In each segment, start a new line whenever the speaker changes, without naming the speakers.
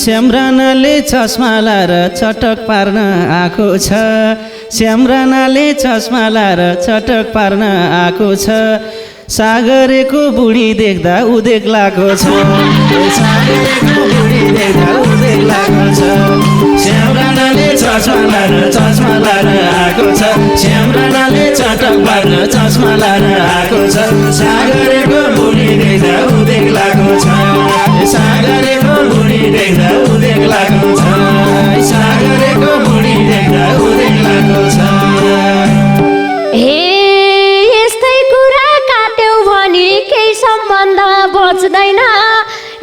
श्यामरानाले चस्मा लाएर चटक पार्न आएको छ श्यामरानाले चस्मा लाएर चटक पार्न आएको छ सागरेको बुढी देख्दा उदेक लागेको छ सागरेको बुढी देख्दा उदेक लागेको छ श्यामरानाले चस्मा लाएर आएको छ श्यामरानाले चटक पार्न चस्मा लाएर आएको छ सागरेको बुढी देख्दा उदेक लागेको छ सागरेको बुढी देख्दा उदेक लागेको छ सागरेको बुढी देख्दा उदेक लागेको छ
हे यस्तै कुरा काट्यौ भने केही सम्बन्ध बच्दैन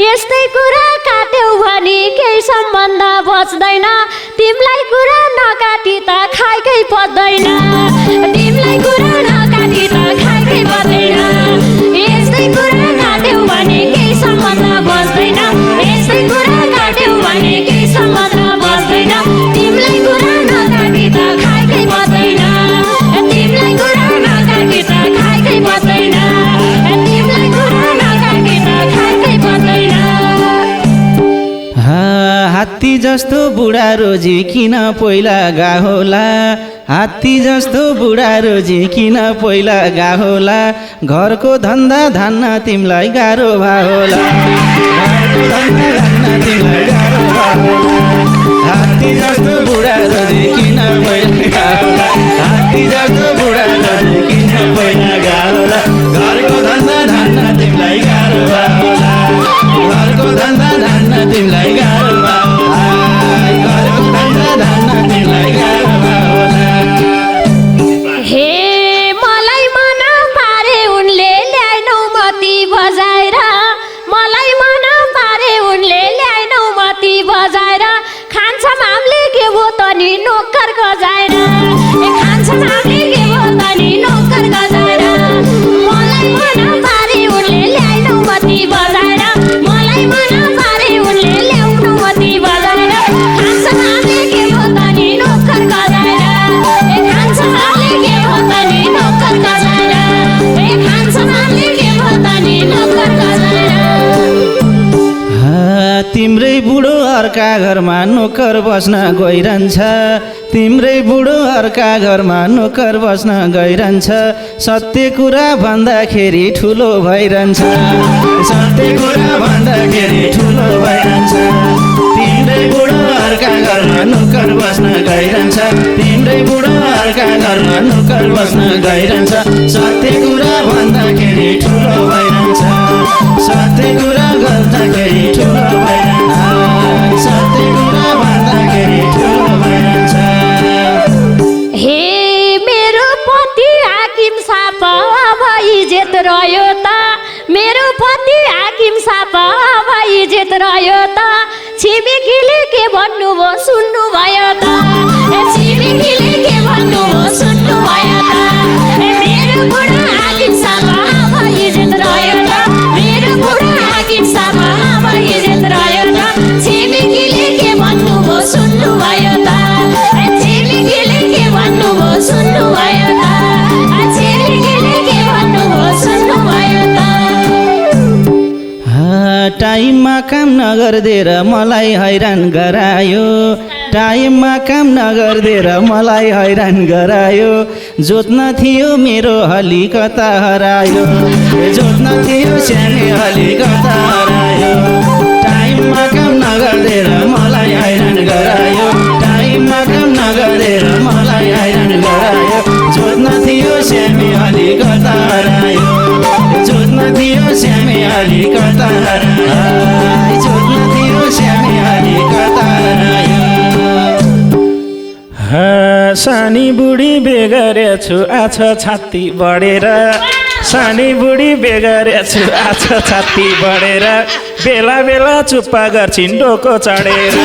यस्तै कुरा काट्यौ भने केही सम्बन्ध बच्दैन तिमीलाई कुरा नकाटी त खाएकै पर्दैन तिमीलाई कुरा नकाटी त खाएकै पर्दैन यस्तै कुरा काट्यौ भने केही सम्बन्ध बच्दैन यस्तै कुरा काट्यौ भने केही सम्बन्ध बच्दैन तिमीलाई कुरा नकाटी त खाएकै पर्दैन तिमीलाई कुरा नकाटी त खाएकै पर्दैन तिमीलाई कुरा नकाटी त खाएकै पर्दैन
हात्ती जस्तो बुढा रोजी किन पहिला गाहोला हात्ती जस्तो बुढा रोजी किन पहिला गाहोला घरको धन्दा धान्न तिमीलाई गाह्रो भाहोला घरको धन्दा धान्न तिमीलाई गाह्रो भाहोला हात्ती जस्तो बुढा रोजी किन पहिला गाहोला हात्ती जस्तो बुढा रोजी किन पहिला गाहोला घरको धन्दा धान्न तिमीलाई गाह्रो भाहोला घरको धन्दा धान्न तिमीलाई गाह्रो भाहोला घरको धन्दा धान्न तिमीलाई गाह्रो भाहोला
हे मलाई मन पारे उनले ल्याएनौ मती बजाएर मलाई मन पारे उनले ल्याएनौ मती बजाएर खान्छ मामले के भो त नि नोकर गजाएर खान्छ मामले के भो त नि नोकर गजाएर मलाई मन पारे उनले ल्याएनौ मती बजाएर मलाई मन पारे उनले ल्याउनौ मती बजाएर खान्छ मामले के भो त नि नोकर गजाएर खान्छ मामले के भो त नि नोकर गजाएर खान्छ मामले के भो त नि नोकर गजाएर
तिम्रै बुढो अर्का घरमा नोकर बस्न गइरहन्छ तिम्रै बुढो अर्का घरमा नोकर बस्न गइरहन्छ सत्य कुरा भन्दाखेरि ठुलो भइरहन्छ सत्य कुरा भन्दाखेरि ठुलो भइरहन्छ तिम्रै बुढो अर्का घरमा नोकर बस्न गइरहन्छ तिम्रै बुढो अर्का घरमा नोकर बस्न गइरहन्छ सत्य कुरा भन्दाखेरि ठुलो भइरहन्छ सत्य कुरा गर्दाखेरि ठुलो भइरहन्छ सत्य कुरा भन्दाखेरि ठुलो भइरहन्छ
हे मेरो पति हाकिम साप अब इज्जत रह्यो त मेरो पति हाकिम साप अब इज्जत रह्यो त छिमेकीले के भन्नुभयो सुन्नु भयो त छिमेकीले के भन्नुभयो सुन्नु भयो त मेरो बुढा हाकिम साप अब इज्जत रह्यो त मेरो बुढा हाकिम साप अब इज्जत रह्यो त छिमेकीले के भन्नुभयो सुन्नु भयो त छिमेकीले के भन्नुभयो सुन्नु भयो त छिमेकीले के भन्नुभयो सुन्नु भयो त
टाइममा काम नगर्देर मलाई हैरान गरायो टाइममा काम नगर्देर मलाई हैरान गरायो जोत्न थियो मेरो हली कता हरायो जोत्न थियो सानो हली कता हरायो टाइममा काम नगर्देर मलाई हैरान गरायो टाइममा काम नगर्देर मलाई हैरान गरायो जोत्न थियो सानो हली कता हरायो जोत्न थियो सानो हली कता हरायो जोत्न थियो सानो हली कता हरायो सानी बुढी बेगरेछु आछ छाती बढेर सानी बुढी बेगरेछु आछ छाती बढेर बेला बेला चुप्पा गर्छिन् डोको चढेर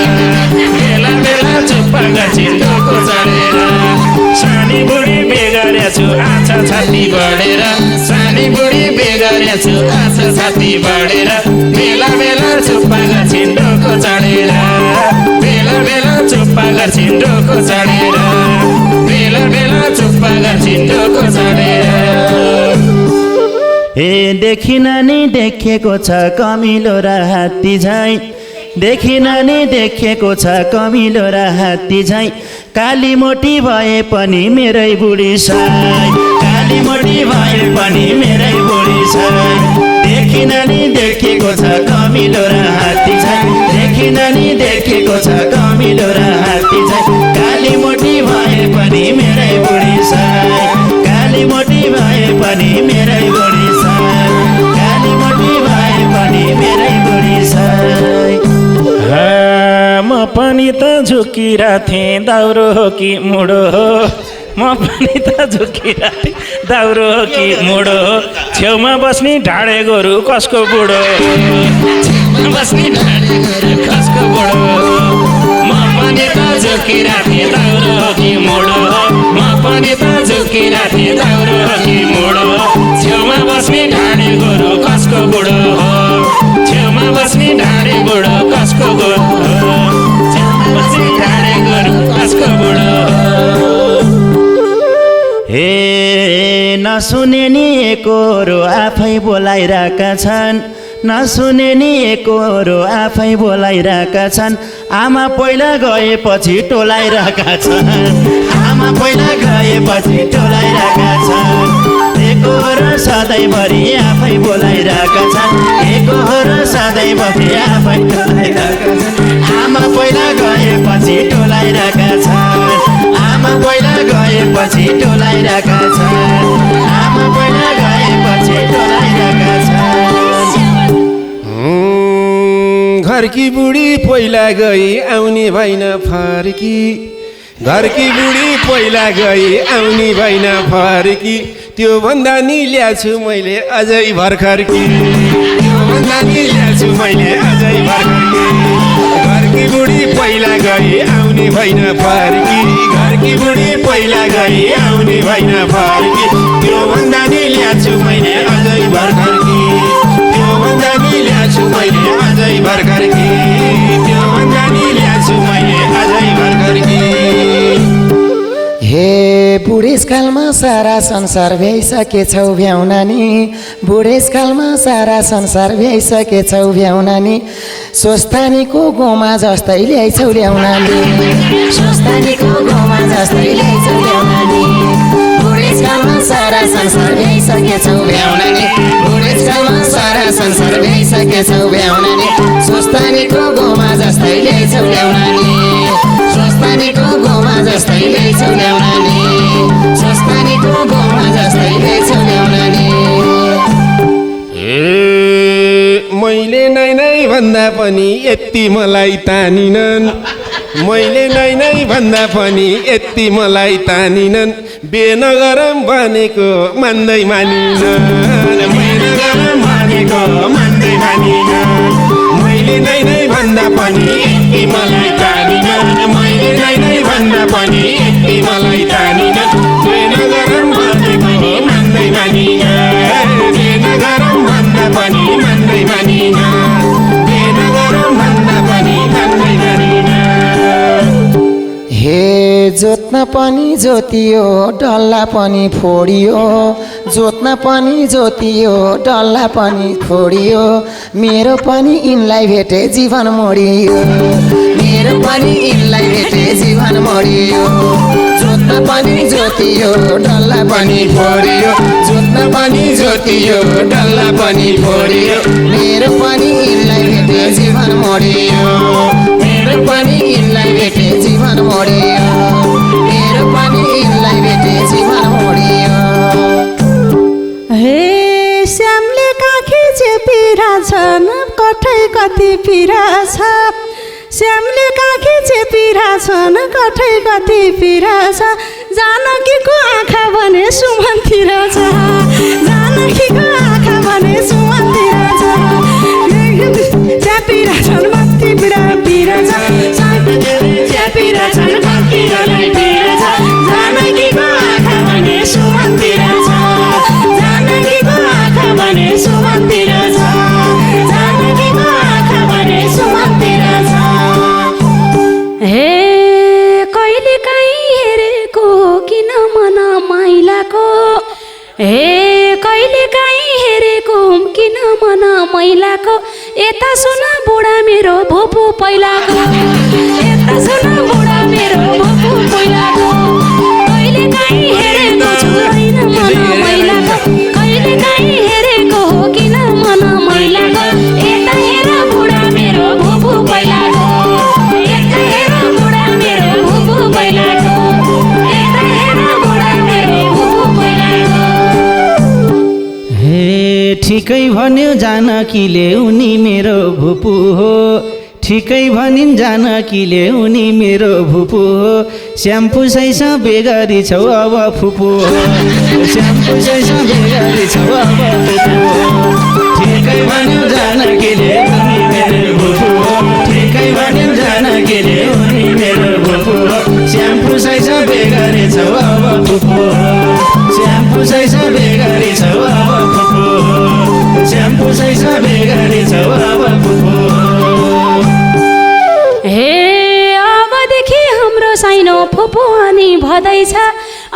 बेला बेला चुप्पा गर्छिन् डोको चढेर सानी बुढी बेगरेछु आछ छाती बढेर सानी बुढी बेगरेछु आछ छाती बढेर बेला बेला चुप्पा गर्छिन् डोको चढेर बेला बेला चुप्पा गर्छिन् डोको चढेर बेला बेला चुप्पा गर्छिन् डोको चढेर देखिन नि देखेको छ कमिलो र हात्ती झैँ देखिन नि देखेको छ कमिलो र हात्ती झैँ काली मोटी भए पनि मेरै बुढी साई काली मोटी भए पनि मेरै बुढी साई देखिन नि देखेको छ कमिलो र हात्ती झैँ देखिन नि देखेको छ कमिलो र हात्ती झैँ काली मोटी भए पनि मेरै बुढी साई काली मोटी भए पनि मेरै बुढी साई काली मोटी भए पनि मेरै बुढी साई
म पनि त झुकिरहेथे दाउरो हो कि मुडो हो म पनि त झुकिरहेथे दाउरो हो कि मुडो हो छेउमा बस्ने ढाडे गोरु कसको बुढो छेउमा बस्ने ढाडे गोरु कसको बुढो म पनि त झुकिरहेथे दाउरो हो कि मुडो हो म पनि त झुकिरहेथे दाउरो हो कि मुडो छेउमा बस्ने ढाडे गोरु कसको बुढो हो छेउमा बस्ने ढाडे बुढो कसको बुढो छेउमा बस्ने ढाडे गोरु कसको बुढो
हे नसुने नि एकोरो आफै बोलाइरहेका छन् नसुने नि एकोरो आफै बोलाइरहेका छन् आमा पहिला गएपछि टोलाइरहेका छन् आमा पहिला गएपछि टोलाइरहेका छन् एकोरो सधैँभरि आफै बोलाइरहेका छन् एकोरो सधैँभरि आफै टोलाइरहेका छन् आमा पहिला गएपछि टोलाइरहेका छन् आमा पहिला गएपछि टोलाइरहेका छन् आमा पहिला गएपछि टोलाइरहेका छन्
घरकी बुढी पहिला गई आउने भइन फर्की घरकी बुढी पहिला गई आउने भइन फर्की त्यो भन्दा नि ल्याछु मैले अझै भर्खरकी त्यो भन्दा नि ल्याछु मैले अझै भर्खरकी घरकी बुढी पहिला गई आउने भइन फर्की घरकी बुढी पहिला गई आउने भइन फर्की त्यो भन्दा नि ल्याछु मैले अझै भर्खरकी त्यो भन्दा नि ल्याछु मैले अझै भर्खरकी त्यो भन्दा नि ल्याछु मैले अझै भर्खरकी
हे बुढेसकालमा सारा संसार भ्याइसकेछौ भ्याउनानी बुढेसकालमा सारा संसार भ्याइसकेछौ भ्याउनानी स्वस्थानीको गोमा जस्तै ल्याइछौ ल्याउनानी स्वस्थानीको गोमा जस्तै ल्याइछौ ल्याउनानी बुढेसकालमा सारा संसार भ्याइसकेछौ भ्याउनानी बुढेसकालमा सारा संसार भ्याइसकेछौ भ्याउनानी स्वस्थानीको गोमा जस्तै ल्याइछौ ल्याउनानी स्वस्थानीको गोमा जस्तै ल्याइछौ ल्याउनानी स्वस्थानीको गोमा जस्तै ल्याइछौ ल्याउनानी
मैले नै भन्दा पनि यति मलाई तानिनन् मैले नै भन्दा पनि यति मलाई तानिनन् बेनगरम भनेको मान्दै मानिनन् बेनगरम भनेको मान्दै मानिनन् मैले नै भन्दा पनि यति मलाई तानिनन् मैले नै भन्दा पनि यति मलाई तानिनन् बेनगरम भनेको मान्दै मानिनन् बेनगरम भन्दा पनि मान्दै मानिनन् बेनगरम भन्दा पनि मान्दै मानिनन्
हे जोत्न पनि जोतियो डल्ला पनि फोडियो जोत्न पनि जोतियो डल्ला पनि फोडियो मेरो पनि यिनलाई भेटे जीवन मोडियो मेरो पनि यिनलाई भेटे जीवन मोडियो जोत्न पनि जोतियो डल्ला पनि फोडियो जोत्न पनि जोतियो डल्ला पनि फोडियो मेरो पनि यिनलाई भेटे जीवन मोडियो मेरो पनि यिनलाई भेटे जीवन मोडियो मेरो पनि यिनलाई भेटे जीवन मोडियो
हे श्यामले काखी चेपिरा छन् कठै कति पिरा छ श्यामले काखी चेपिरा छन् कठै कति पिरा छ जानकीको आँखा भने सुमनतिर छ जानकीको आँखा भने सुमनतिर छ च्यापिरा छन् कति पिरा पिरा छ च्यापिरा छन् कति पिरा छ जानकीको आँखा भने सुमनतिर छ जानकीको आँखा भने सुमनतिर छ जानकीको आँखा भने सुमनतिर छ
हे कहिले काहीँ हेरेको किन मन मैलाको हे कहिले काहीँ
हेरेको हुँ किन मन मैलाको यता सुन बुढा मेरो भोपो पहिलाको यता सुन बुढा मेरो भोपो पहिलाको कहिले काहीँ हेरेको छु होइन मन मैलाको कहिले काहीँ हेरेको हो किन मन मैलाको यता हेर बुढा मेरो भोपो पहिलाको यता हेर बुढा मेरो भोपो पहिलाको यता हेर बुढा मेरो भोपो पहिलाको
हे ठिकै भन्यो जानकीले उनी मेरो भुपू हो ठिकै भनिन् जानकीले उनी मेरो भुपू हो स्याम्पू सैसा बेगरी छौ अब फुपू हो स्याम्पू सैसा बेगरी छौ अब फुपू हो ठिकै भन्यो जानकीले उनी मेरो भुपू हो ठिकै भन्यो जानकीले उनी मेरो भुपू हो स्याम्पू सैसा बेगरी छौ अब फुपू हो स्याम्पू सैसा बेगरी छौ अब फुपू हो स्याम्पू सैसा बेगरी छौ अब फुपू
हे अबदेखि हाम्रो साइनो फुपू अनि भदैछ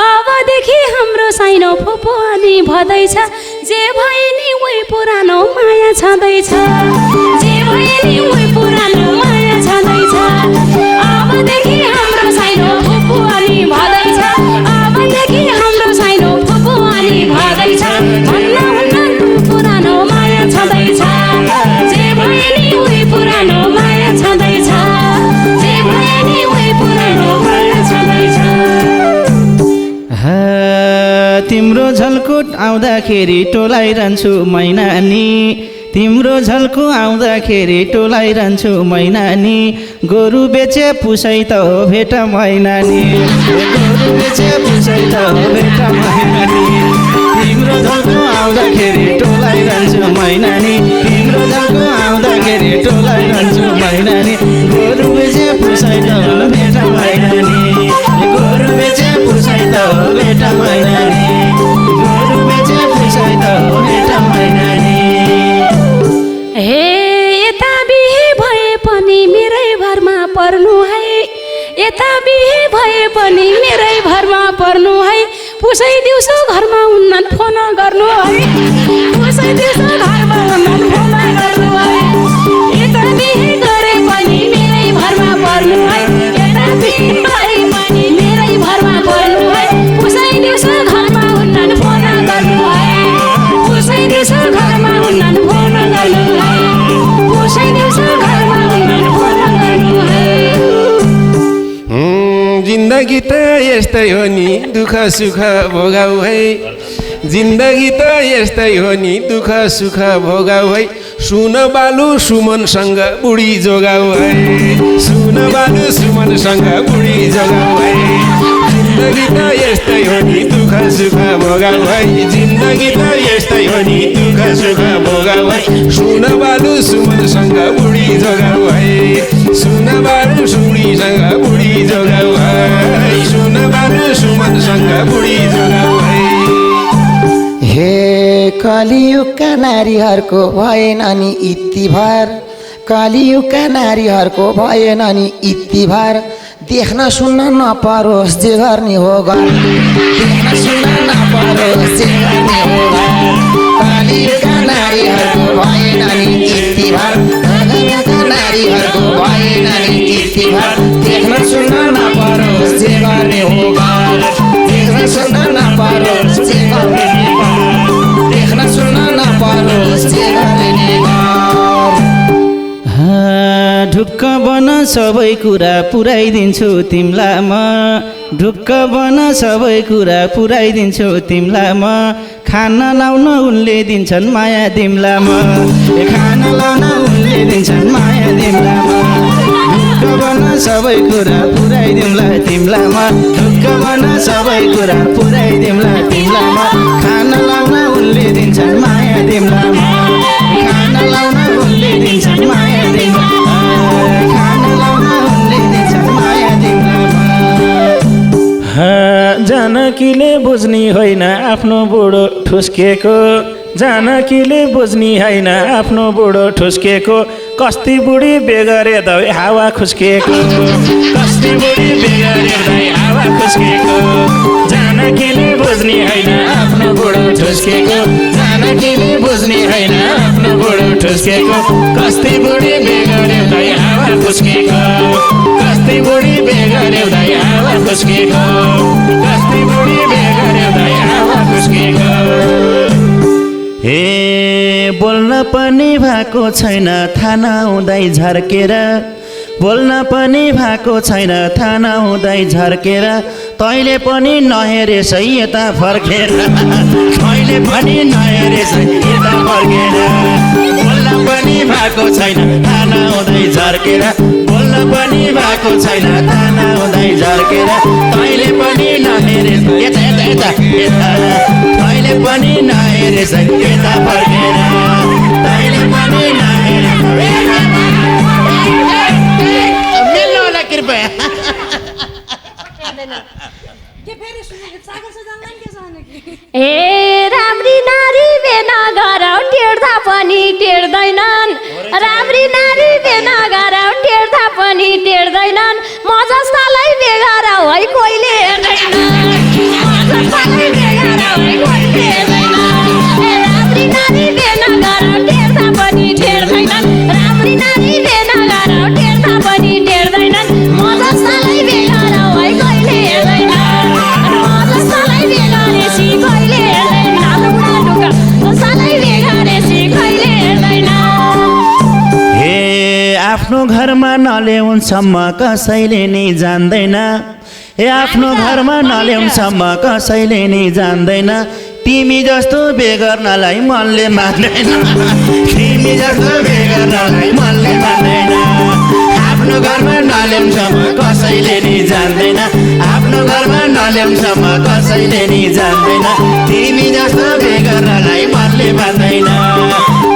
अबदेखि हाम्रो साइनो फुपू अनि भदैछ जे भए नि उही पुरानो माया छँदैछ जे भए नि उही पुरानो माया छँदैछ अबदेखि हाम्रो साइनो फुपू अनि भदैछ अबदेखि हाम्रो साइनो फुपू अनि भदैछ भन्न भन्न पुरानो माया छँदैछ जे भए नि उही पुरानो माया छँदैछ जे भए नि उही पुरानो माया छँदैछ
तिम्रो झल्कुट आउँदाखेरि टोलाइरहन्छु मैनानी तिम्रो झल्कु आउँदाखेरि टोलाइरहन्छु मैनानी गोरु बेचे पुसै त हो भेट मैनानी गोरु बेचे पुसै त हो भेट मैनानी तिम्रो झल्कु आउँदाखेरि टोलाइरहन्छु मैनानी तिम्रो झल्कु आउँदाखेरि टोलाइरहन्छु मैनानी गोरु बेचे पुसै त हो भेट मैनानी गोरु बेचे पुसै त हो भेट मैनानी गोरु बेचे पुसै त हो भेट मैनानी
हे यता बिहे भए पनि मेरै भरमा पर्नु है यता बिहे भए पनि मेरै भरमा पर्नु है पुसै दिउँसो घरमा हुन्नन् फोन गर्नु है पुसै दिउँसो घरमा हुन्नन् फोन गर्नु है यता बिहे गरे पनि मेरै भरमा पर्नु है यता बिहे गरे पनि मेरै भरमा पर्नु है पुसै दिउँसो घरमा हुन्नन् फोन गर्नु है पुसै दिउँसो घरमा हुन्नन् फोन गर्नु है पुसै दिउँसो घरमा हुन्नन् फोन गर्नु है
जिन्दगी त यस्तै हो नि दुःख सुख भोगाउ है जिन्दगी त यस्तै हो नि दुःख सुख भोगाउ है सुन बालु सुमनसँग बुढी जोगाउ है सुन बालु सुमनसँग बुढी जोगाउ है जिन्दगी त यस्तै हो नि दुःख सुख भोगाउ है जिन्दगी त यस्तै हो नि दुःख सुख भोगाउ है सुन बालु सुमनसँग बुढी जोगाउ है सुन बालु सुमनसँग बुढी जोगाउ है सुन बालु सुमनसँग बुढी जोगाउ है
हे कलियुगका नारीहरूको भएन नि इतिभार कलियुगका नारीहरूको भएन नि इतिभार देख्न सुन्न नपरोस् जे गर्ने हो गर्ने देख्न सुन्न नपरोस् जे गर्ने हो गर्ने कलियुगका नारीहरूको भएन नि इतिभार कलियुगका नारीहरूको भएन नि इतिभार देख्न सुन्न नपरोस् जे गर्ने हो गर्ने देख्न सुन्न नपरोस् जे गर्ने देख्न सुन्न नपरोस् जे गर्ने
ढुक्क बन सबै कुरा पुऱ्याइदिन्छु तिमीलाई म ढुक्क बन सबै कुरा पुऱ्याइदिन्छु तिमीलाई म खान लाउन उनले दिन्छन् माया तिमीलाई म खान लाउन उनले दिन्छन् माया तिमीलाई म ढुक्क बन सबै कुरा पुऱ्याइदिउँला तिमीलाई म ढुक्क बन सबै कुरा पुऱ्याइदिउँला तिमीलाई म खान लाउन उनले दिन्छन् माया तिमीलाई म खान लाउन उनले दिन्छन् माया तिमीलाई खान लाउन उनले दिन्छन् माया तिमीलाई
जानकीले बुझ्ने होइन आफ्नो बुढो ठुस्केको जानकीले बुझ्ने होइन आफ्नो बुढो ठुस्केको कस्ती बुढी बेगरे दबाई हावा खुस्केको कस्ती बुढी बेगरे दबाई हावा खुस्केको जानकीले बुझ्ने होइन आफ्नो बुढो ठुस्केको जानकीले फुस्केको कस्तै बुढी बेगर्यौँ हावा फुस्केको कस्तै बुढी बेगर्यौँ हावा फुस्केको कस्तै बुढी बेगर्यौँ हावा फुस्केको हे बोल्न पनि भएको छैन थाहा नहुँदै झर्केर बोल्न पनि भएको छैन थाहा नहुँदै झर्केर तैँले पनि नहेरेछ यता फर्केर तैँले पनि नहेरेछ यता फर्केर बोल्न पनि भएको छैन थाहा नहुँदै झर्केर बोल्न पनि भएको छैन थाहा नहुँदै झर्केर तैँले पनि नहेरेछ यता यता यता यता तैँले पनि नहेरेछ यता फर्केर तैँले पनि नहेरेछ मिल्नु होला कृपया
ए राम्री नारी बेना गरौ टेर्दा पनि टेर्दैनन् राम्री नारी बेना गरौ टेर्दा पनि टेर्दैनन् म जस्तालाई बेगरौ है कोहीले हेर्दैन म जस्तालाई बेगरौ है कोहीले हेर्दैन राम्री नारी बेना गरौ टेर्दा पनि टेर्दैनन् राम्री नारी बेना गरौ टेर्दा पनि टेर्दैनन् म जस्तालाई बेगरौ है कोहीले हेर्दैन
आफ्नो घरमा नल्याउनसम्म कसैले नि जान्दैन हे आफ्नो घरमा नल्याउनसम्म कसैले नि जान्दैन तिमी जस्तो बेगर्नलाई मनले मान्दैन तिमी जस्तो बेगर्नलाई मनले मान्दैन आफ्नो घरमा नल्याउनसम्म कसैले नि जान्दैन आफ्नो घरमा नल्याउनसम्म कसैले नि जान्दैन तिमी जस्तो बेगर्नलाई मनले मान्दैन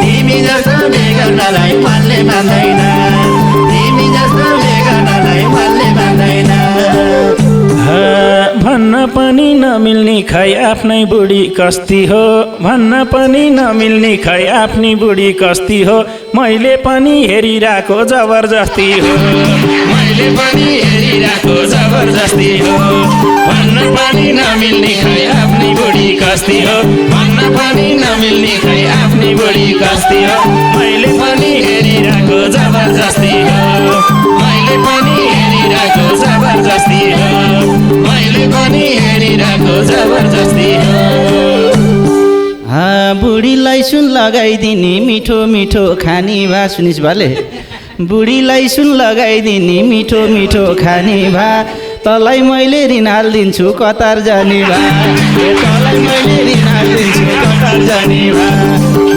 तिमी जस्तो बेगर्नलाई मनले मान्दैन तिमी जस्तो बेगर्नलाई मनले मान्दैन भन्न पनि नमिल्ने खै आफ्नै बुढी कस्ती हो भन्न पनि नमिल्ने खै आफ्नै बुढी कस्ती हो मैले पनि हेरिरहेको जबरजस्ती हो मैले पनि हेरिरहेको जबरजस्ती हो भन्न पनि नमिल्ने खै आफ्नै बुढी कस्ती हो भन्न पनि नमिल्ने खै आफ्नै बुढी कस्ती हो मैले पनि हेरिरहेको जबरजस्ती हो मैले पनि हेरिरहेको जबरजस्ती हो मैले पनि हेरिरहेको जबरजस्ती हो
बुढीलाई सुन लगाइदिने मिठो मिठो खाने भा सुनिस् भाले बुढीलाई सुन लगाइदिने मिठो मिठो खाने भा तँलाई मैले ऋण हालिदिन्छु कतार जाने भा तँलाई मैले ऋण हालिदिन्छु कतार जाने भा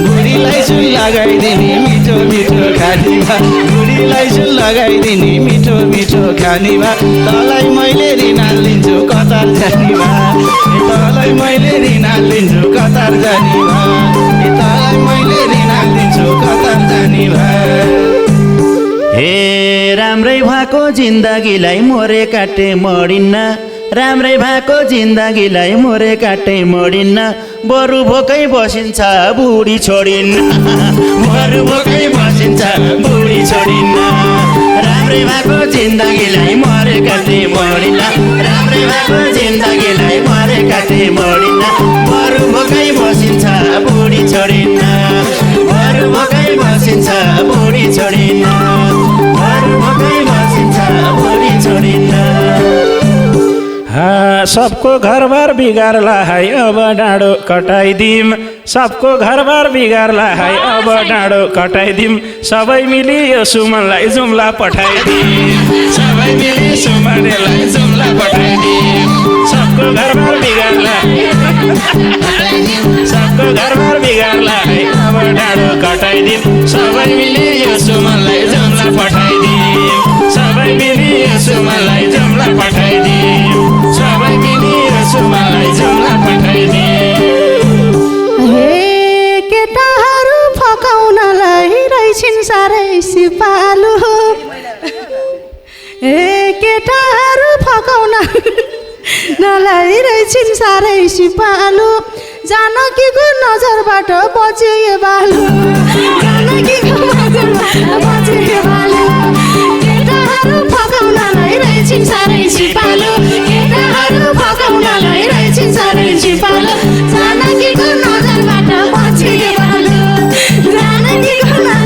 बुढीलाई सुन लगाइदिने मिठो मिठो खाने भा बुढीलाई सुन लगाइदिने मिठो मिठो खाने भा तँलाई मैले ऋण हालिदिन्छु कतार जाने भा तँलाई मैले ऋण हालिदिन्छु कतार जाने भा तँलाई मैले ऋण हालिदिन्छु कतार जाने भा
हे राम्रै भएको जिन्दगीलाई मोरे काटे मरिन्न राम्रै भएको जिन्दगीलाई मोरे काटे मरिन्न बरु भोकै बसिन्छ बुढी छोडिन्न बरु भोकै बसिन्छ बुढी छोडिन्न राम्रै भएको जिन्दगीलाई मोरे काटे मरिन्न राम्रै भएको जिन्दगीलाई मोरे काटे मरिन्न बरु भोकै बसिन्छ बुढी छोडिन्न बरु भोकै बसिन्छ बुढी छोडिन्न बरु भोकै बसिन्छ बुढी छोडिन्न सबको घरबार बिगार्ला है अब डाँडो कटाइदिम सबको घरबार बिगार्ला है अब डाँडो कटाइदिम सबै मिली यो सुमनलाई जुम्ला पठाइदिम सबै मिली सुमनलाई जुम्ला पठाइदिम सबको घरबार बिगार्ला सबको घरबार बिगार्ला है अब डाँडो कटाइदिम सबै मिली यो सुमनलाई जुम्ला पठाइदिम सबै मिली यो सुमनलाई जुम्ला पठाइदिम सबै मिली यो सुमनलाई जुम्ला पठाइदिम
हे केटाहरू फकाउनलाई रहेछन् साह्रै सिपालु हे केटाहरू फकाउन नलाई रहेछन् साह्रै सिपालु जानकीको नजरबाट बचे यो बालु जानकीको नजरबाट बचे यो बालु केटाहरू फकाउनलाई रहेछन् साह्रै सिपालु केटाहरू फकाउनलाई रहेछन् साह्रै सिपालु जानकीको नजरबाट बचे यो बालु जानकीको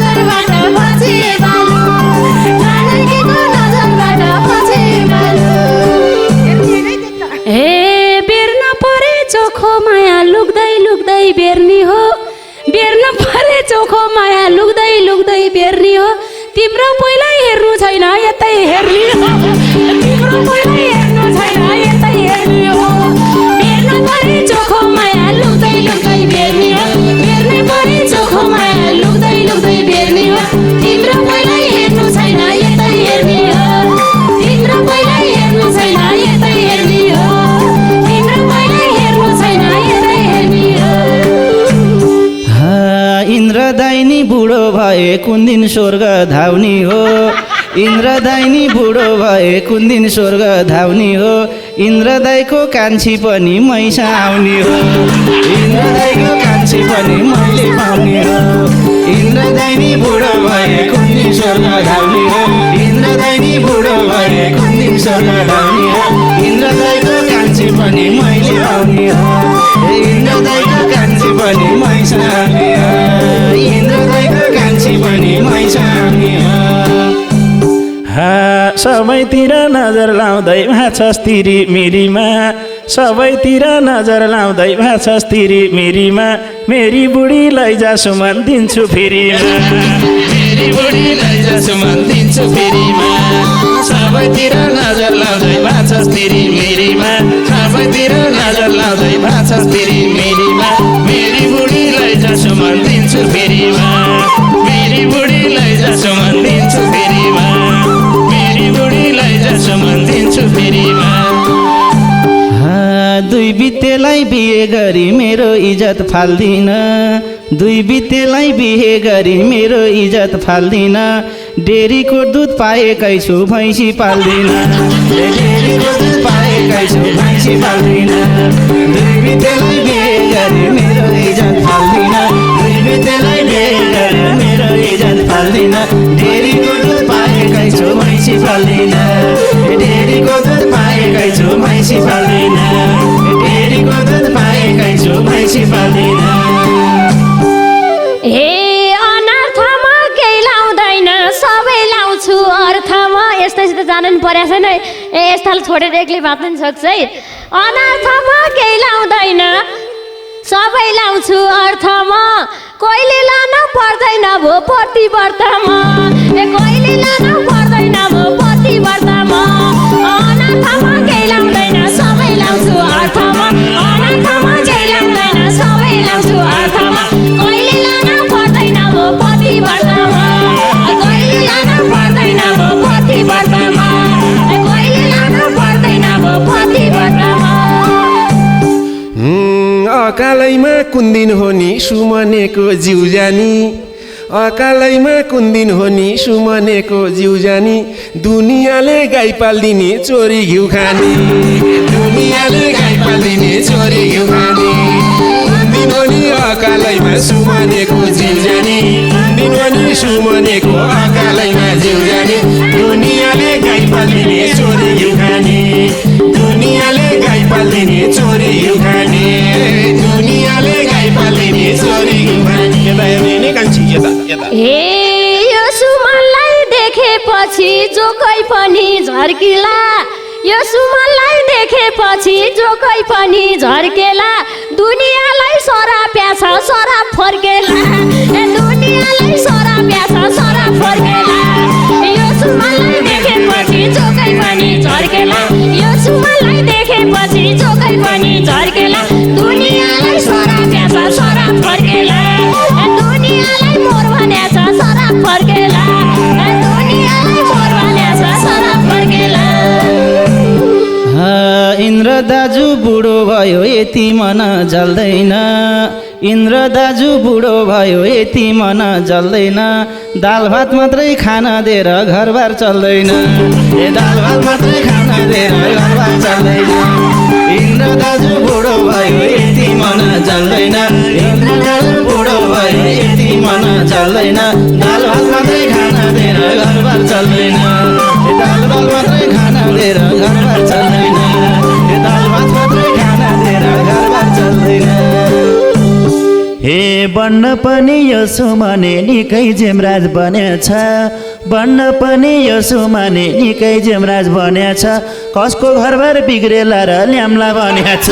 तिम्रो पहिला हेर्नु छैन यतै हेर्ने हो तिम्रो पहिला हेर्नु छैन यतै हेर्ने हो बेर्नु परे चोखो माया लुक्दै लुक्दै बेर्ने हो बेर्नु परे चोखो माया लुक्दै लुक्दै बेर्ने हो तिम्रो पहिला हेर्नु छैन यतै हेर्ने हो तिम्रो पहिला हेर्नु छैन यतै हेर्ने हो तिम्रो पहिला हेर्नु छैन यतै हेर्ने हो
इन्द्रदायिनी बुढो भए कुन दिन स्वर्ग धाउनी हो इन्द्रदायिनी बुढो भए कुन दिन स्वर्ग धाउनी हो इन्द्रदायको कान्छी पनि मैसा आउने हो इन्द्रदायको कान्छी पनि मैले पाउने हो इन्द्रदायिनी बुढो भए कुन दिन स्वर्ग धाउनी हो इन्द्रदायिनी बुढो भए कुन दिन स्वर्ग धाउनी हो इन्द्रदायको कान्छी पनि मैले पाउने हो इन्द्रदायको कान्छी पनि मैसा आउने हो इन्द्रदायको कान्छी पनि मैसा आउने हो
सबैतिर नजर लाउँदै भाछस् तिरी मिरीमा सबैतिर नजर लाउँदै भाछस् तिरी मिरीमा मेरी बुढी लैजा सुमन दिन्छु फेरिमा मेरी बुढी लैजा सुमन दिन्छु फेरिमा सबैतिर नजर लाउँदै भाछस् तिरी मिरीमा सबैतिर नजर लाउँदै भाछस् तिरी मिरीमा मेरी बुढी लैजा सुमन दिन्छु फेरिमा मेरी बुढी लैजा सुमन दिन्छु फेरिमा
दुई बितेलाई बिहे गरी मेरो इज्जत फाल्दिन दुई बितेलाई बिहे गरी मेरो इज्जत फाल्दिन डेरीको दुध पाएकै छु भैँसी पाल्दिन डेरीको दुध पाएकै छु भैँसी पाल्दिन दुई बितेलाई बिहे गरी मेरो इज्जत फाल्दिन दुई बितेलाई बिहे गरी मेरो इज्जत फाल्दिन डेरीको दुध पाएकै छु भैँसी पाल्दिन डेरीको दुध पाएकै छु भैँसी पाल्दिन डेरीको दुध पाएकै छु भैँसी पाल्दिन
हे अनर्थमा केही लाउँदैन सबै लाउँछु अर्थमा यस्तैसित जानु नि परेको छैन ए यस्ताले छोडेर एक्लै बाँच्नु नि सक्छ है अनर्थमा केही लाउँदैन सबै लाउँछु अर्थमा कहिले लान पर्दैन भो पति व्रतमा ए कहिले लान पर्दैन भो पति व्रतमा अनर्थमा केही लाउँदैन सबै लाउँछु अर्थमा अनर्थमा केही लाउँदैन सबै लाउँछु अर्थमा कहिले लान पर्दैन भो पति व्रतमा कहिले लान पर्दैन भो पति व्रतमा कहिले लान पर्दैन भो पति व्रतमा
अकालैमा कुन दिन हो नि सुमनेको जिउ जानी अकालैमा कुन दिन हो नि सुमनेको जिउ जानी दुनियाँले गाई पाल्दिने चोरी घिउ खाने दुनियाँले गाई पाल्दिने चोरी घिउ खाने कुन दिन हो नि अकालैमा सुमनेको जिउ जानी कुन दिन हो नि सुमनेको अकालैमा जिउ जानी दुनियाँले गाई पाल्दिने चोरी घिउ खाने दुनियाँले गाई पाल्दिने चोरी घिउ खाने दुनियाँले गाई पाल्दिने चोरी घिउ खाने यता हेर्ने नै कान्छी यता यता
हे यो सुमनलाई देखेपछि जोकै पनि झर्किला यो सुमनलाई देखेपछि जोकै पनि झर्केला दुनियाँलाई सरा प्याछ सरा फर्केला ए दुनियाँलाई सरा प्याछ सरा फर्केला यो सुमनलाई देखेपछि जोकै पनि झर्केला यो सुमनलाई देखेपछि जोकै पनि झर्केला दुनियाँलाई सरा प्याछ सरा फर्केला दुनियाँलाई मोर भनेछ सरा फर्केला दुनियाँलाई मोर भनेछ सरा फर्केला
इन्द्र दाजु बुढो भयो यति मन जल्दैन इन्द्र दाजु बुढो भयो यति मन जल्दैन दाल भात मात्रै खान दिएर घरबार चल्दैन ए दाल भात मात्रै खान दिएर घरबार चल्दैन इन्द्र दाजु बुढो भयो यति मन जल्दैन इन्द्र दाजु बुढो भयो यति मन जल्दैन दाल भात मात्रै खान दिएर घरबार चल्दैन दाल भात मात्रै खान दिएर घरबार चल्दैन दाल भात मात्रै खान दिएर घरबार चल्दैन
हे बन्न पनि यो सुमने निकै जेमराज बनेछ बन्न पनि यो सुमने निकै जेमराज बनेछ कसको घरबार बिग्रेला र ल्याम्ला बनेछ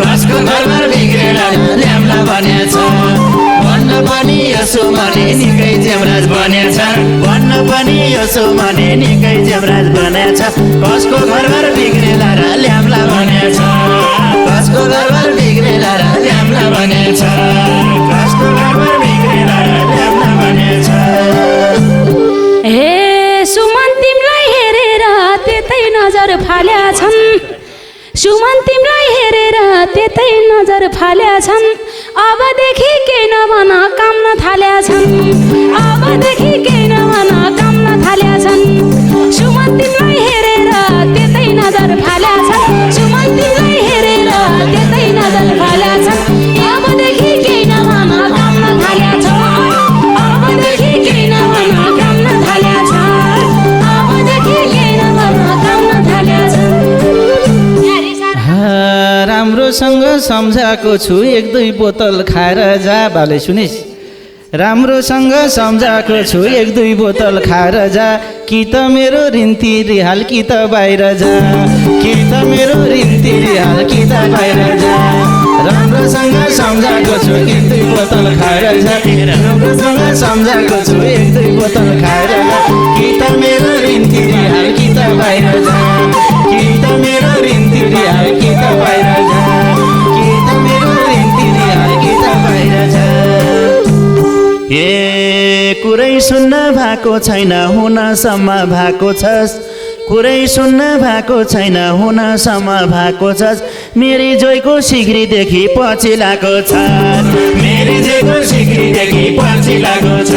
कसको घरबार बिग्रेला ल्याम्ला बनेछ बन्न
पनि यसो माने निकै जेमराज बनेछ भन्न पनि यसो माने निकै जेमराज बनेछ कसको घर बिग्रेला र ल्याम्ला बनेछ कसको घर बिग्रेला र ल्याम्ला बनेछ कसको घर बिग्रेला र ल्याम्ला बनेछ
हे सुमन तिमीलाई हेरेर त्यतै नजर फाल्या छन् सुमन तिमीलाई हेरेर त्यतै नजर फाल्या छन् अबदेखि केही नभन काम नथाल्या छन् अबदेखि केही नभन काम नथाल्या छन् सुमन तिमीलाई हेरेर त्यतै नजर फाल्या छन् सुमन तिमीलाई हेरेर त्यतै नजर फाल्या छन् अबदेखि केही नभन काम नथाल्या छन् अबदेखि केही नभन काम नथाल्या छन् अबदेखि केही नभन काम नथाल्या छन्
राम्रोसँग सम्झाएको छु 1-2 बोतल खाएर जा भाले सुनिस् राम्रोसँग सम्झाएको छु 1-2 बोतल खाएर जा कि त मेरो रिन्ती रिहाल कि त बाहिर जा कि त मेरो रिन्ती रिहाल कि त बाहिर जा राम्रोसँग सम्झाएको छु 1-2 बोतल खाएर जा राम्रोसँग सम्झाएको छु 1-2 बोतल खाएर जा कि त मेरो रिन्ती रिहाल कि त बाहिर जा कि त मेरो रिन्ती रिहाल कि त बाहिर जा कि त मेरो रिन्ती रिहाल कि त बाहिर जा
ए कुरै सुन्न भएको छैन हुनसम्म भएको छस् कुरै सुन्न भएको छैन हुनसम्म भएको छस् मेरी जोइको सिक्रीदेखि पछि लागेको छ मेरी जोइको सिक्रीदेखि पछि लागेको छ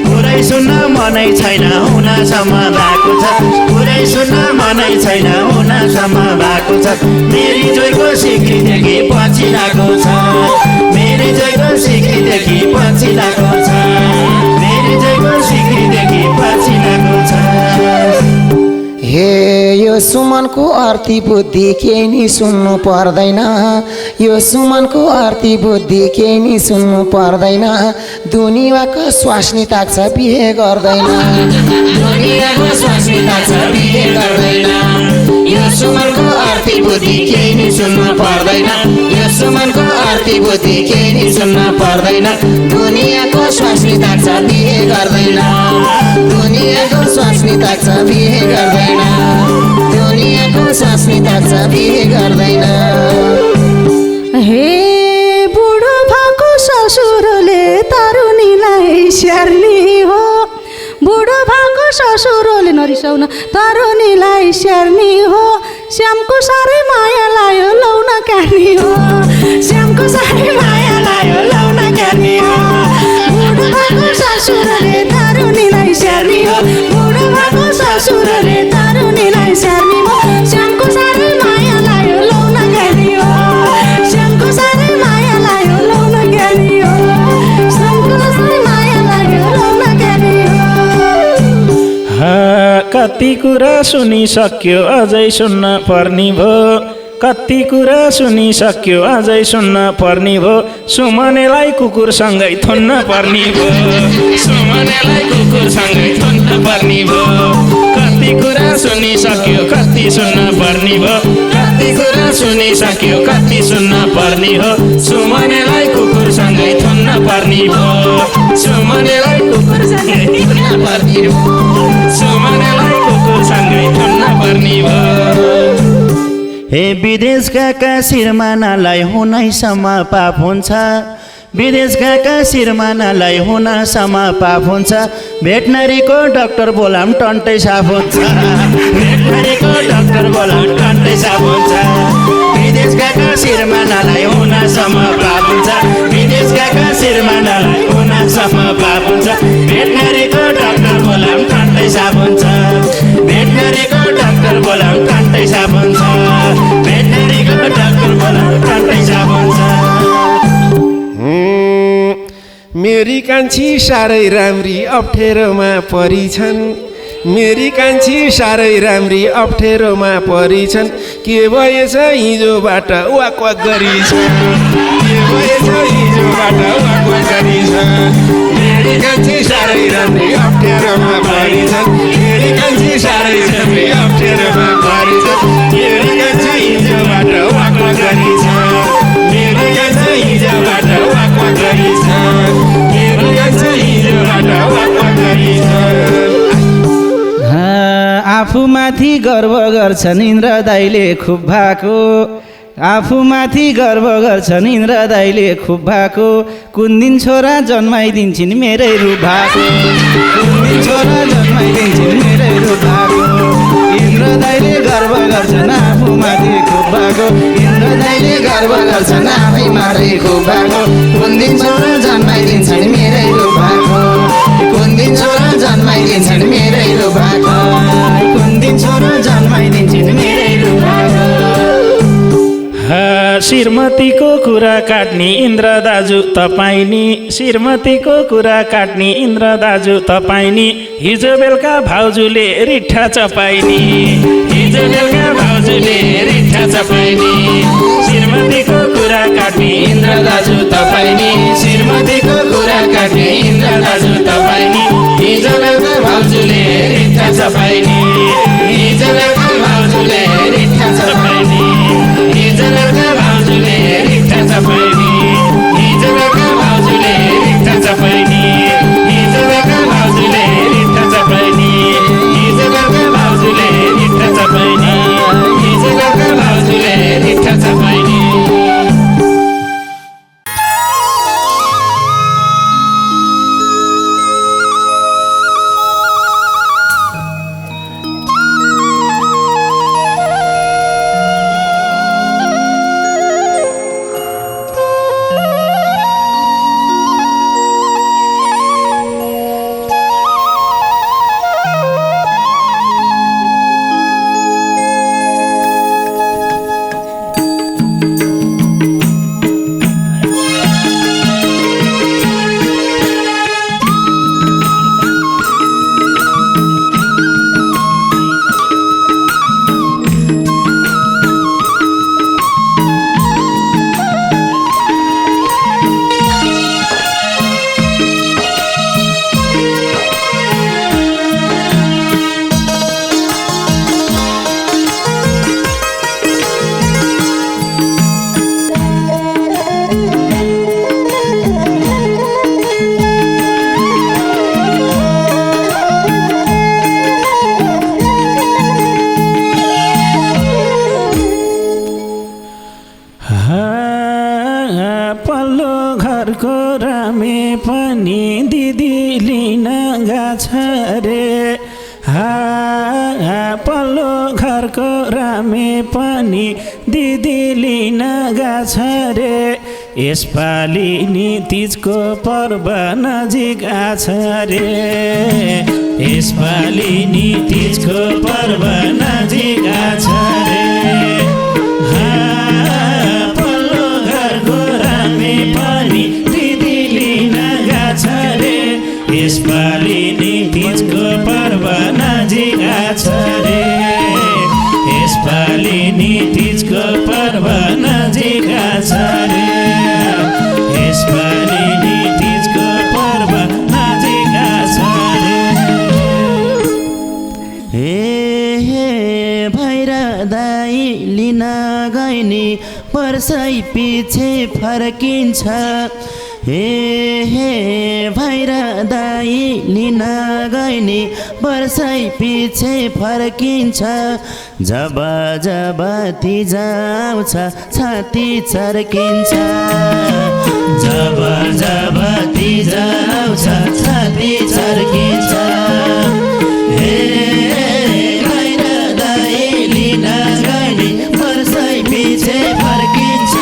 कुरै सुन्न मनै छैन हुनसम्म भएको छ कुरै सुन्न मनै छैन हुनसम्म भएको छ मेरी जोइको सिक्रीदेखि पछि लागेको छ मेरी जोइको सिक्रीदेखि पछि लागेको छ मेरी जोइको सिक्रीदेखि पछि लागेको छ
हे यो सुमनको आरती बुद्धि केही नि सुन्नु पर्दैन यो सुमनको आरती बुद्धि केही नि सुन्नु पर्दैन दुनियाँको स्वास्नी ताक्छ बिहे गर्दैन दुनियाँको स्वास्नी ताक्छ बिहे गर्दैन यो सुमनको आरती बुद्धि केही नि सुन्नु पर्दैन यो सुमनको आरती बुद्धि केही नि सुन्नु पर्दैन दुनियाँको स्वास्नी ताक्छ बिहे गर्दैन दुनियाँको स्वास्नी ताक्छ बिहे गर्दैन दुनियाँको स्वास्नी ताक्छ बिहे गर्दैन
हे बुढो भएको ससुरले तरुनीलाई स्याहार्ने हो बुढो भएको ससुरले नरिसाउन तरुनीलाई स्याहार्ने हो श्यामको साह्रै माया लायो लौन क्यार्ने हो श्यामको साह्रै माया लायो लौन क्यार्ने हो बुढो भएको ससुरले तरुनीलाई स्याहार्ने हो बुढो भएको ससुरले तरुनीलाई स्याहार्ने हो श्यामको साह्रै माया लायो लौन क्यार्ने हो श्यामको साह्रै माया लायो लौन क्यार्ने हो श्यामको साह्रै माया लायो लौन क्यार्ने हो
कति कुरा सुनिसक्यो अझै सुन्न पर्ने भयो कति कुरा सुनिसक्यो अझै सुन्न पर्ने भयो सुमनेलाई कुकुरसँगै थुन्न पर्ने भयो सुमनेलाई कुकुरसँगै थुन्न पर्ने भयो कति कुरा सुनिसक्यो कति सुन्न पर्ने भयो कति कुरा सुनिसक्यो कति सुन्न पर्ने हो सुमनेलाई कुकुरसँगै थुन्न पर्ने भयो सुमनेलाई कुकुरसँगै थुन्न पर्ने भयो सुमनेलाई कुकुरसँगै थुन्न पर्ने भयो
हे विदेश गएका श्रीमानालाई हुनैसम्म पाप हुन्छ विदेश गएका श्रीमानालाई हुनसम्म पाप हुन्छ भेटनरीको डाक्टर बोलाम टन्टै साफ हुन्छ भेटनरीको डाक्टर बोलाम टन्टै साफ हुन्छ विदेश गएका श्रीमानालाई हुनसम्म पाप हुन्छ विदेश गएका श्रीमानालाई हुनसम्म पाप हुन्छ भेटनरीको डाक्टर बोलाम टन्टै साफ हुन्छ भेटनरीको डाक्टर बोलाम टन्टै साफ हुन्छ भेटनरीको डाक्टर बोलाम टन्टै साफ हुन्छ
मेरी कान्छी साह्रै राम्री अप्ठ्यारोमा परिछन् मेरी कान्छी साह्रै राम्री अप्ठ्यारोमा परिछन् के भएछ हिजोबाट वाक वाक गरिछ के भएछ हिजोबाट वाक वाक गरिछ मेरी कान्छी साह्रै राम्री अप्ठ्यारोमा परिछन् मेरी कान्छी साह्रै राम्री अप्ठ्यारोमा परिछन् मेरी कान्छी हिजोबाट वाक वाक गरिछ मेरी कान्छी हिजोबाट वाक वाक गरिछ
आफूमाथि गर्व गर्छन् इन्द्र दाइले खुब भएको आफूमाथि गर्व गर्छन् इन्द्र दाइले खुब भएको कुन दिन छोरा जन्माइदिन्छन् मेरै रूप भएको कुन दिन छोरा जन्माइदिन्छन् मेरै रूप भएको इन्द्र दाइले गर्व गर्छन् आफूमाथि खुब भएको
इन्द्र दाइले गर्व गर्छन् आफैमाथि खुब भएको कुन दिन छोरा जन्माइदिन्छन् मेरै रूप भएको कुन दिन छोरा जन्माइदिन्छन् मेरै रूप भएको
कुन दिन छोरा जन्माइदिन्छन् मेरै रूप भएको
श्रीमतीको कुरा काट्ने इन्द्र दाजु तपाईँ नि श्रीमतीको कुरा काट्ने इन्द्र दाजु तपाईँ नि हिजो बेलुका भाउजूले रिठा चपाइनी हिजो बेलुका भाउजूले रिठा चपाइनी श्रीमतीको कुरा काट्ने इन्द्र दाजु तपाईँ नि श्रीमतीको कुरा काट्ने इन्द्र दाजु तपाईँ नि हिजो बेलुका भाउजूले रिठा चपाइनी हिजो बेलुका भाउजूले रिठा चपाइनी हिजो बेलुका भाउजूले रिठा चपाइनी हिजो बेलुका भाउजूले रिठा चपाइनी हिजो बेलुका भाउजूले रिठा चपाइनी हिजो बेलुका भाउजूले रिठा चपाइनी हिजो बेलुका भाउजूले रिठा चपाइनी पल्लो घरको रामे पनि दिदी लिन गाछ रे पल्लो घरको रामे पनि दिदी लिन गाछ रे यसपालि नि तीजको पर्व नजिक आछ रे यसपालि नि तीजको पर्व नजिक आछ रे पनि दिदी लिन गाछ रे यसपालि नि तीजको पर्व नजिक आछ रे यसपालि नि तीजको पर्व नजिक आछ रे यसपालि नि तीजको पर्व नजिक आछ रे
हे भैरा दाइ लिन गइनी वर्षै पछि फर्किन्छ हे भैरा दाइ लिन गइनी वर्षै पछि फर्किन्छ जब जब तीज आउँछ छाती चर्किन्छ जब जब तीज आउँछ छाती चर्किन्छ हे भैरा दाइ लिन गइनी वर्षै पछि फर्किन्छ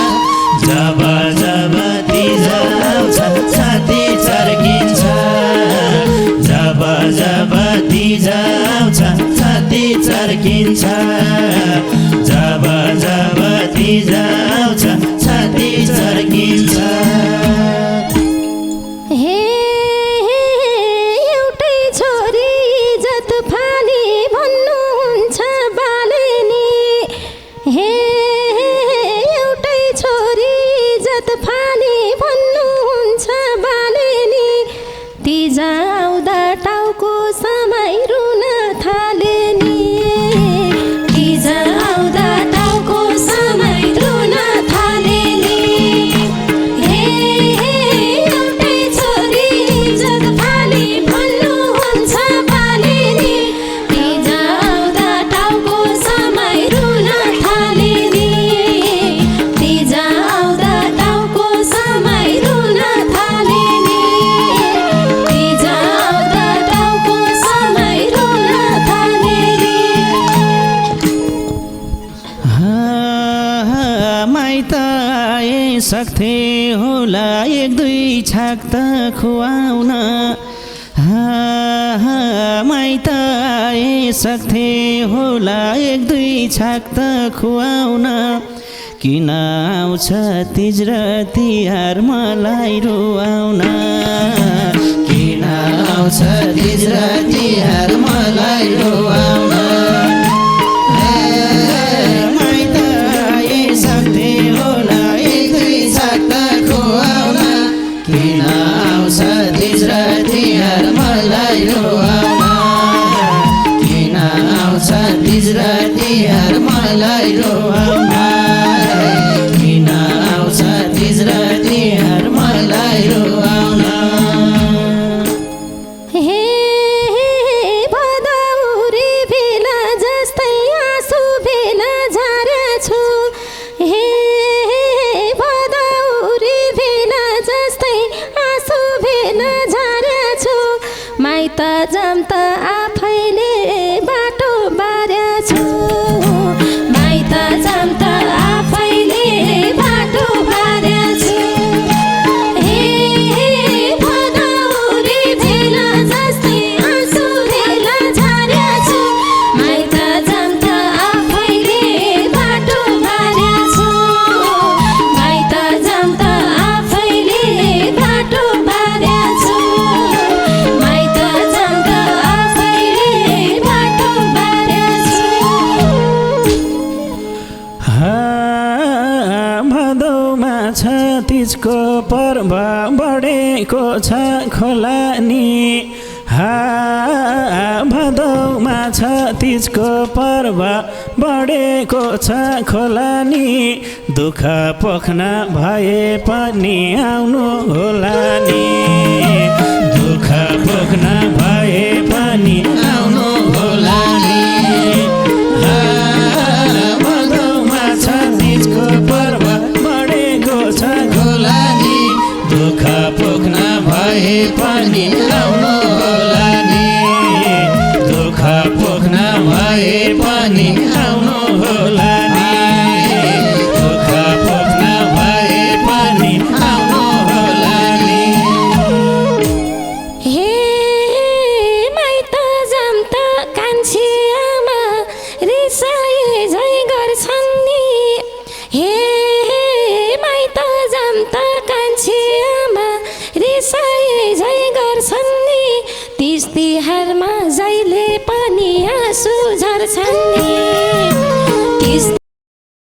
जब जब तीज आउँछ छाती चर्किन्छ जब जब तीज आउँछ छाती चर्किन्छ जब जब तीज आउँछ छाती चर्किन्छ
एउटै छोरी इज्जत फाली भन्नुहुन्छ बालेनी हे एउटै छोरी इज्जत फाली भन्नुहुन्छ बालेनी तीज आउँदा टाउको समाई रुन थालेनी तीज आउँदा टाउको समाई रुन थालेनी हे
सक्थे होला एक दुई छाक त खुवाउन माइत आए सक्थे होला एक दुई छाक त खुवाउन किन आउँछ तिज र तिहार मलाई रुवाउन किन आउँछ तिज र तिहार मलाई रुवाउन माइत आए सक्थे होला एक दुई छाक त खुवाउन किन आउँछ तिज र तिहार मलाई रुवाउन किन आउँछ तिज र तिहार मलाई रुवाउन किन आउँछ तिज र तिहार मलाई रुवाउन
हे भदौरे भेला जस्तै आँसु भेला झारेछु हे भदौरे भेला जस्तै आँसु भेला झारेछु माइत जाम त आफैले बाटो बारेछु माइत जाम त आफैले बाटो बारेछु हे भदौरे भेला जस्तै आँसु भेला झारेछु माइत जाम त आफैले बाटो बारेछु माइत जाम त आफैले बाटो बारेछु माइत जाम त आफैले बाटो बारेछु
भदौमा छ तिजको पर्व बढेको छ खोलानी भदौमा छ तिजको पर्व बढेको छ खोलानी दुःख पोख्न भए पनि आउनु होला नि दुःख पोख्न भए पनि आउनु होला नि भदौमा छ तिजको पर्व बढेको छ खोलानी दुःख पोख्न भए पनि आउनु होला नि दुःख पोख्न भए पनि आउनु होला नि दुःख पोख्न भए पनि आउनु होला नि
हे माइत जाम त कान्छी आमा रिसाए झै गर्छन् नि हे माइत जाम त कान्छी आमा रिसाए झै गर्छन् नि तिज तिहारमा जहिले पनि आँसु झर्छन् नि